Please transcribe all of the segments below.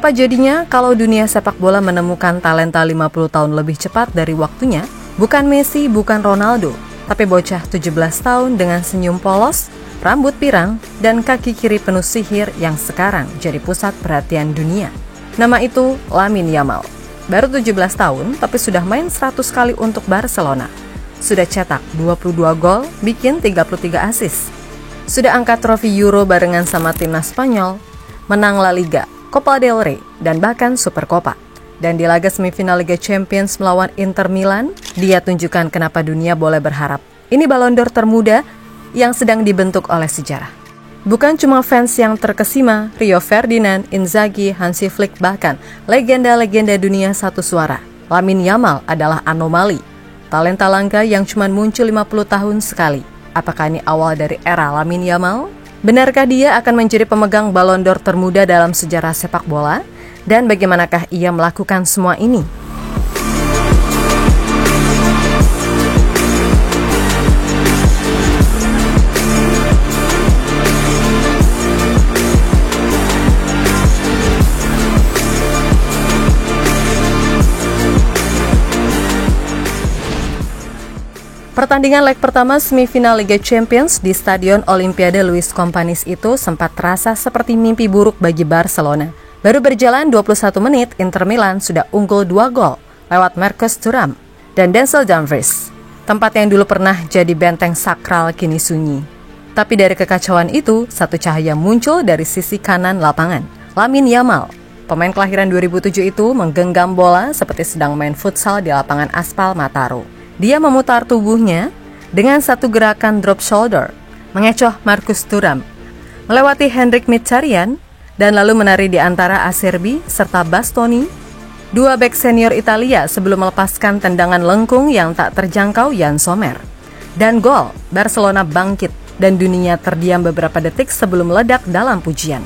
Apa jadinya kalau dunia sepak bola menemukan talenta 50 tahun lebih cepat dari waktunya? Bukan Messi, bukan Ronaldo, tapi bocah 17 tahun dengan senyum polos, rambut pirang, dan kaki kiri penuh sihir yang sekarang jadi pusat perhatian dunia. Nama itu Lamine Yamal. Baru 17 tahun, tapi sudah main 100 kali untuk Barcelona. Sudah cetak 22 gol, bikin 33 assist. Sudah angkat trofi Euro barengan sama timnas Spanyol, menang La Liga, Copa del Rey, dan bahkan Supercopa. Dan di laga semifinal Liga Champions melawan Inter Milan, dia tunjukkan kenapa dunia boleh berharap. Ini Ballon d'Or termuda yang sedang dibentuk oleh sejarah. Bukan cuma fans yang terkesima, Rio Ferdinand, Inzaghi, Hansi Flick, bahkan legenda-legenda dunia satu suara. Lamine Yamal adalah anomali. Talenta langka yang cuma muncul 50 tahun sekali. Apakah ini awal dari era Lamine Yamal? Benarkah dia akan menjadi pemegang Ballon d'Or termuda dalam sejarah sepak bola? Dan bagaimanakah ia melakukan semua ini? Pertandingan leg pertama semifinal Liga Champions di Stadion Olimpiade Luis Companys itu sempat terasa seperti mimpi buruk bagi Barcelona. Baru berjalan 21 menit, Inter Milan sudah unggul 2 gol lewat Marcus Thuram dan Denzel Dumfries. Tempat yang dulu pernah jadi benteng sakral kini sunyi. Tapi dari kekacauan itu, satu cahaya muncul dari sisi kanan lapangan. Lamine Yamal, pemain kelahiran 2007 itu menggenggam bola seperti sedang main futsal di lapangan aspal Mataro. Dia memutar tubuhnya dengan satu gerakan drop shoulder, mengecoh Marcus Thuram, melewati Henrik Mkhitaryan, dan lalu menari di antara Acerbi serta Bastoni, dua bek senior Italia sebelum melepaskan tendangan lengkung yang tak terjangkau Yann Sommer. Dan gol, Barcelona bangkit dan dunia terdiam beberapa detik sebelum meledak dalam pujian.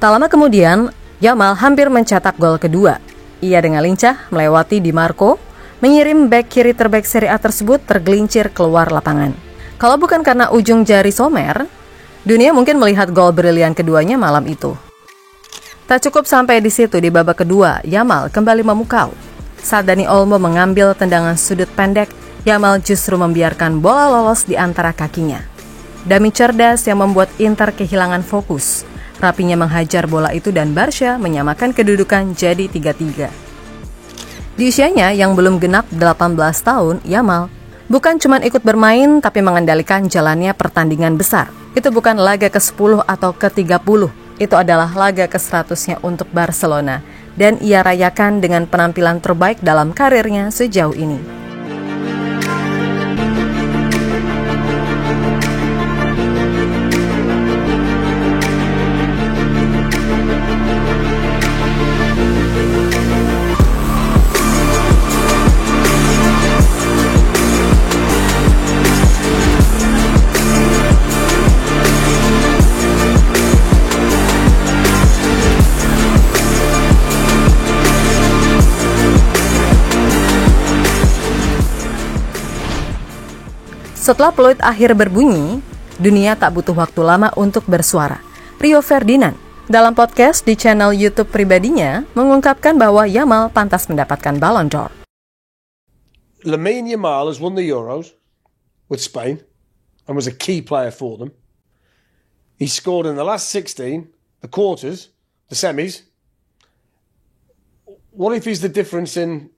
Tak lama kemudian, Yamal hampir mencetak gol kedua. Ia dengan lincah melewati Di Marco, mengirim bek kiri terbaik Serie A tersebut tergelincir keluar lapangan. Kalau bukan karena ujung jari Sommer, dunia mungkin melihat gol brilian keduanya malam itu. Tak cukup sampai di situ, di babak kedua, Yamal kembali memukau. Saat Dani Olmo mengambil tendangan sudut pendek, Yamal justru membiarkan bola lolos di antara kakinya. Dami cerdas yang membuat Inter kehilangan fokus. Rapinya menghajar bola itu dan Barca menyamakan kedudukan jadi 3-3. Di usianya yang belum genap 18 tahun, Yamal bukan cuma ikut bermain tapi mengendalikan jalannya pertandingan besar. Itu bukan laga ke-10 atau ke-30, itu adalah laga ke-100-nya untuk Barcelona. Dan ia rayakan dengan penampilan terbaik dalam karirnya sejauh ini. Setelah peluit akhir berbunyi, dunia tak butuh waktu lama untuk bersuara. Rio Ferdinand dalam podcast di channel YouTube pribadinya mengungkapkan bahwa Yamal pantas mendapatkan Ballon d'Or. Lamine Yamal has won the Euros with Spain and was a key player for them. He scored in the last 16, the quarters, the semis. What if he's the difference in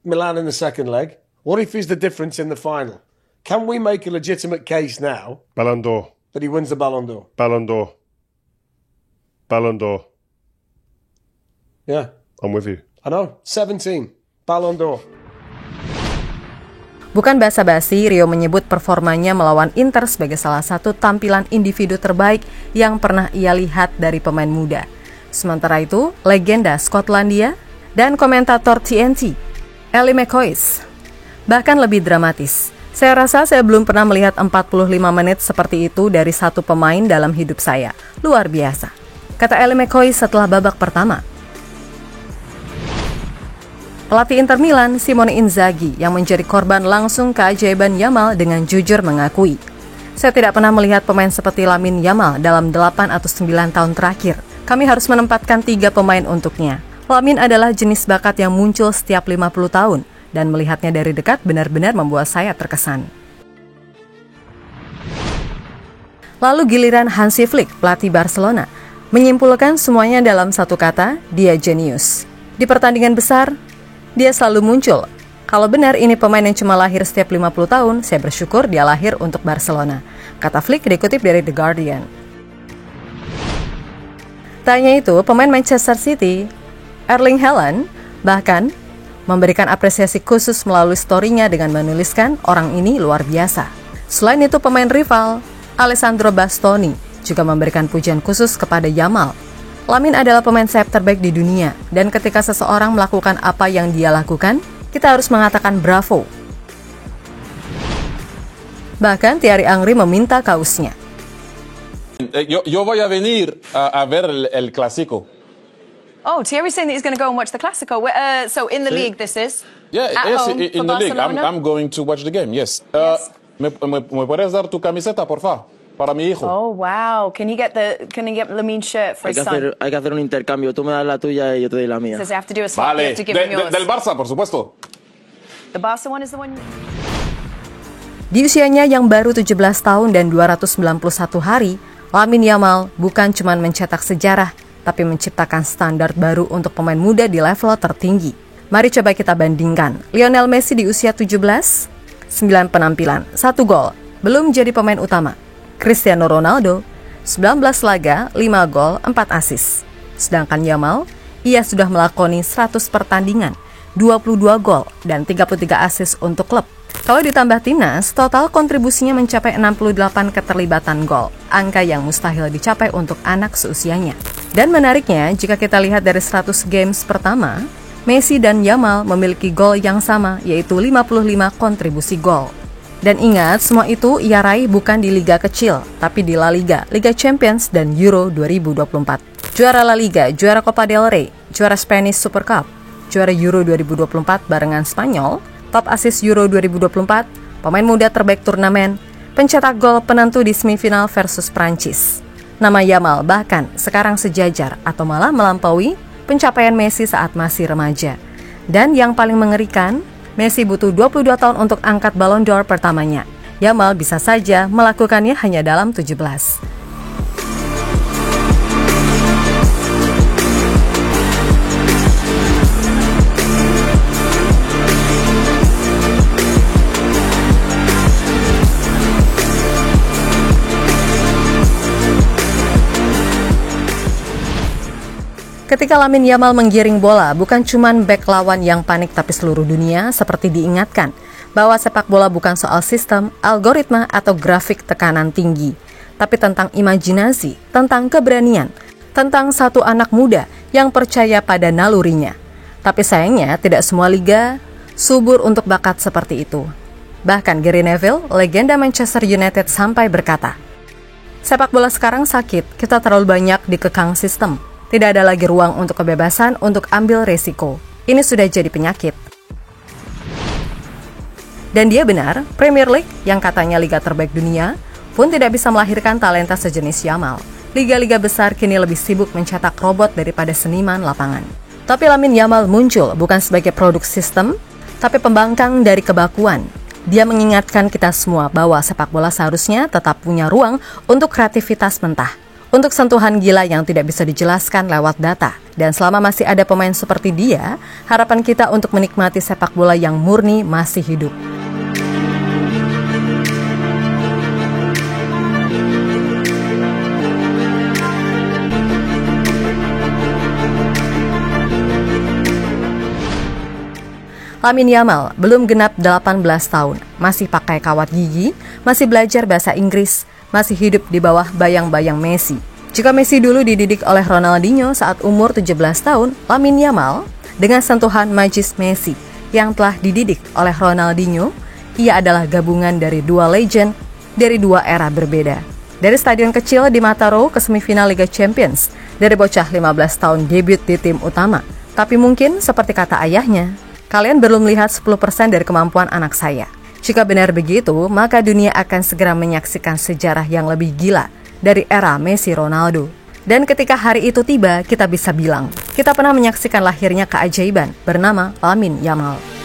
Milan in the second leg? What if he's the difference in the final? Can we make a legitimate case now Ballon d'Or. that he wins the Ballon d'Or? Ballon d'Or. Ballon d'Or. Yeah. I'm with you. I know. 17. Ballon d'Or. Bukan basa-basi, Rio menyebut performanya melawan Inter sebagai salah satu tampilan individu terbaik yang pernah ia lihat dari pemain muda. Sementara itu, legenda Skotlandia dan komentator TNT, Ally McCoist, bahkan lebih dramatis. Saya rasa saya belum pernah melihat 45 menit seperti itu dari satu pemain dalam hidup saya. Luar biasa, kata Ellie McCoy setelah babak pertama. Pelatih Inter Milan, Simone Inzaghi, yang menjadi korban langsung keajaiban Yamal dengan jujur mengakui, "Saya tidak pernah melihat pemain seperti Lamine Yamal dalam 8 atau 9 tahun terakhir. Kami harus menempatkan 3 pemain untuknya. Lamine adalah jenis bakat yang muncul setiap 50 tahun. Dan melihatnya dari dekat benar-benar membuat saya terkesan." Lalu giliran Hansi Flick, pelatih Barcelona, menyimpulkan semuanya dalam satu kata, dia jenius. Di pertandingan besar, dia selalu muncul. Kalau benar ini pemain yang cuma lahir setiap 50 tahun, saya bersyukur dia lahir untuk Barcelona, kata Flick dikutip dari The Guardian. Tanya itu, pemain Manchester City, Erling Haaland, bahkan memberikan apresiasi khusus melalui story-nya dengan menuliskan, "Orang ini luar biasa." Selain itu, pemain rival, Alessandro Bastoni, juga memberikan pujian khusus kepada Yamal. Lamine adalah pemain sayap terbaik di dunia, dan ketika seseorang melakukan apa yang dia lakukan, kita harus mengatakan bravo. Bahkan Thierry Henry meminta kaosnya. Yo voy a venir a ver el clásico. Oh, Thierry's saying that he's going to go and watch the Clásico. So in the league, this is? Yeah, at yes, home in for the league. Barcelona? I'm going to watch the game, yes. Yes. ¿Me puedes dar tu camiseta, por favor? Para mi hijo. Oh, wow. Can he get Lamine's shirt for his son? Hay que hacer un intercambio. Tú me das la tuya y yo te doy la mía. Says they have to do a swap. You Vale, have to give him yours. del Barça, por supuesto. The Barca one is the one. Di usianya yang baru 17 tahun dan 291 hari, Lamine Yamal bukan cuma mencetak sejarah, tapi menciptakan standar baru untuk pemain muda di level tertinggi. Mari coba kita bandingkan. Lionel Messi di usia 17, 9 penampilan, 1 gol, belum jadi pemain utama. Cristiano Ronaldo, 19 laga, 5 gol, 4 assist. Sedangkan Yamal, ia sudah melakoni 100 pertandingan, 22 gol, dan 33 assist untuk klub. Kalau ditambah timnas, total kontribusinya mencapai 68 keterlibatan gol, angka yang mustahil dicapai untuk anak seusianya. Dan menariknya, jika kita lihat dari 100 games pertama, Messi dan Yamal memiliki gol yang sama, yaitu 55 kontribusi gol. Dan ingat, semua itu ia raih bukan di liga kecil, tapi di La Liga, Liga Champions, dan Euro 2024. Juara La Liga, juara Copa del Rey, juara Spanish Super Cup, juara Euro 2024 barengan Spanyol, top assist Euro 2024, pemain muda terbaik turnamen, pencetak gol penentu di semifinal versus Prancis. Nama Yamal bahkan sekarang sejajar atau malah melampaui pencapaian Messi saat masih remaja. Dan yang paling mengerikan, Messi butuh 22 tahun untuk angkat Ballon d'Or pertamanya. Yamal bisa saja melakukannya hanya dalam 17. Ketika Lamine Yamal menggiring bola, bukan cuma bek lawan yang panik tapi seluruh dunia seperti diingatkan bahwa sepak bola bukan soal sistem, algoritma, atau grafik tekanan tinggi, tapi tentang imajinasi, tentang keberanian, tentang satu anak muda yang percaya pada nalurinya. Tapi sayangnya tidak semua liga subur untuk bakat seperti itu. Bahkan Gary Neville, legenda Manchester United, sampai berkata, "Sepak bola sekarang sakit, kita terlalu banyak dikekang sistem. Tidak ada lagi ruang untuk kebebasan untuk ambil resiko. Ini sudah jadi penyakit." Dan dia benar, Premier League yang katanya liga terbaik dunia pun tidak bisa melahirkan talenta sejenis Yamal. Liga-liga besar kini lebih sibuk mencetak robot daripada seniman lapangan. Tapi Lamine Yamal muncul bukan sebagai produk sistem, tapi pembangkang dari kebakuan. Dia mengingatkan kita semua bahwa sepak bola seharusnya tetap punya ruang untuk kreativitas mentah, untuk sentuhan gila yang tidak bisa dijelaskan lewat data. Dan selama masih ada pemain seperti dia, harapan kita untuk menikmati sepak bola yang murni masih hidup. Lamine Yamal belum genap 18 tahun, masih pakai kawat gigi, masih belajar bahasa Inggris, masih hidup di bawah bayang-bayang Messi. Jika Messi dulu dididik oleh Ronaldinho saat umur 17 tahun, Lamine Yamal dengan sentuhan magis Messi yang telah dididik oleh Ronaldinho ia adalah gabungan dari dua legend dari dua era berbeda. Dari stadion kecil di Mataro ke semifinal Liga Champions, dari bocah 15 tahun debut di tim utama. Tapi mungkin seperti kata ayahnya, kalian belum melihat 10% dari kemampuan anak saya. Jika benar begitu, maka dunia akan segera menyaksikan sejarah yang lebih gila dari era Messi Ronaldo. Dan ketika hari itu tiba, kita bisa bilang, kita pernah menyaksikan lahirnya keajaiban bernama Lamine Yamal.